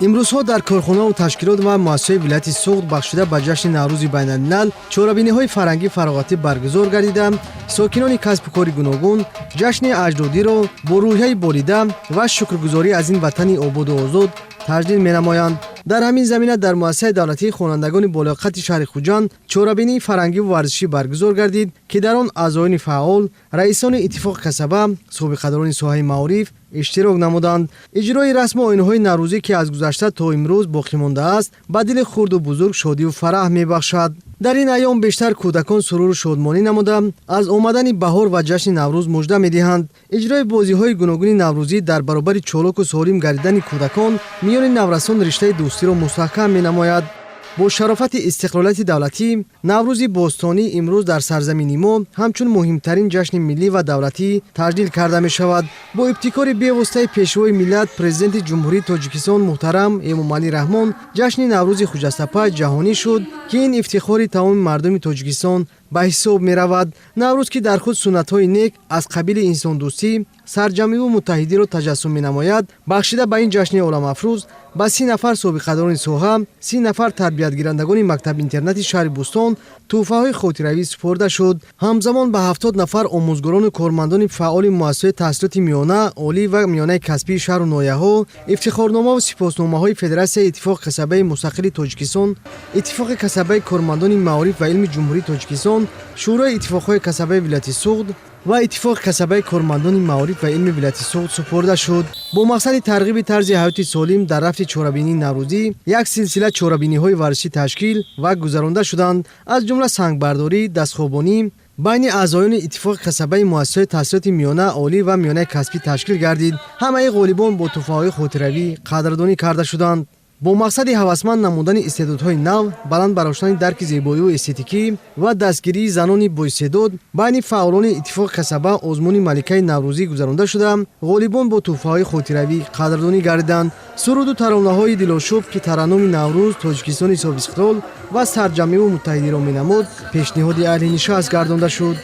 имрӯзҳо дар корхонау ташкилот ва муассисаҳои вилояти Суғд бахшшуда ба ҷашни Наврӯзи байналмилал чорабиниҳои фарҳангӣ фароғатӣ баргузор гардида, сокинони касбу кори гуногун ҷашни аҷдодиро бо рӯҳияи болида ва шукргузорӣ аз ин ватани ободу озод таҷлил менамоянд. дар ҳамин замина дар муассисаи давлатии хонандагони болиоқати шаҳри Хуҷанд чорабинии фарҳангиву варзишӣ баргузор гардид, ки дар он аъзоёни фаъол, раисони иттифоқи касаба, собиқадорони соҳаи маориф иштирок намуданд. иҷрои расму оинаҳои наврӯзӣ, ки аз гузашта то имрӯз боқӣ мондааст, ба дили хурду бузург шодиву фараҳ мебахшад. дар ин айём бештар кӯдакон суруру шодмонӣ намуда аз омадани баҳор ва ҷашни Наврӯз мужда медиҳанд. иҷрои бозиҳои гуногуни наврӯзӣ дар баробари чолоку солим гардидани кӯдакон миёни наврасон риштаи дӯстиро мустаҳкам менамояд. бо шарофати истиқлолияти давлатӣ, Наврӯзи бостонӣ имрӯз дар сарзамини мо ҳамчун муҳимтарин ҷашни миллӣ ва давлатӣ таҷлил карда мешавад. бо ибтикори бевоситаи пешвои миллат Президенти Ҷумҳурии Тоҷикистон муҳтарам Эмомалӣ Раҳмон ҷашни Наврӯзи Хуҷастапа ҷаҳонӣ шуд, ки ин ифтихори тамоми мардуми Тоҷикистон ба ҳисоб меравад. Наврӯз, ки дар худ суннатҳои нек аз қабили инсондӯстӣ, сарҷамиву муттаҳидиро таҷассум менамояд, бахшида ба ин ҷашни оламафрӯз ба 30 нафар собиқадорони соҳа, 30 нафар тарбиятгирандагони мактаб-интернати шаҳри Бӯстон тӯҳфаҳои хотиравӣ супорда шуд. ҳамзамон ба 70 нафар омӯзгорону кормандони фаъоли муассисаҳои таҳсилоти миёна, олӣ ва миёнаи касбии шаҳру ноҳияҳо ифтихорномаву сипосномаҳои Федератсияи Иттифоқи касабаи мустақили Тоҷикистон, Иттифоқи касабаи кормандони маориф ва илми Ҷумҳурии Тоҷикистон, Шӯрои иттифоқҳои касабаи вилояти Суғд ва Иттифоқи касабаи кормандони маориф ва илми вилояти Суғд супорда шуд. бо мақсади тарғиби тарзи ҳаёти солим дар рафти чорабинии наврӯзӣ як силсила чорабиниҳои варзишӣ ташкил ва гузаронда шуданд, аз ҷумла сангбардорӣ, дастхобонӣ байни аъзоёни Иттифоқи касабаи муассисаҳои таҳсилоти миёна, олӣ ва миёнаи касбӣ ташкил гардид. ҳамаи ғолибон бо тӯҳфаҳои хотиравӣ қадрдонӣ карда шуданд. бо мақсади ҳавасманд намудани истеъдодҳои нав, баланд бароштани дарки зебоиву эстетикӣ ва дастгирии занони боистеъдод байни фаъолони Иттифоқи касаба озмуни маликаи Наврӯзӣ гузаронда шуда, ғолибон бо тӯҳфаҳои хотиравӣ қадрдонӣ гардиданд. суруду таронаҳои дилошӯб, ки тараннуми Наврӯз, Тоҷикистони собиқиқлол ва сарҷамиву муттаҳидиро менамуд, пешниҳоди аҳли нишаст гардонда шуд.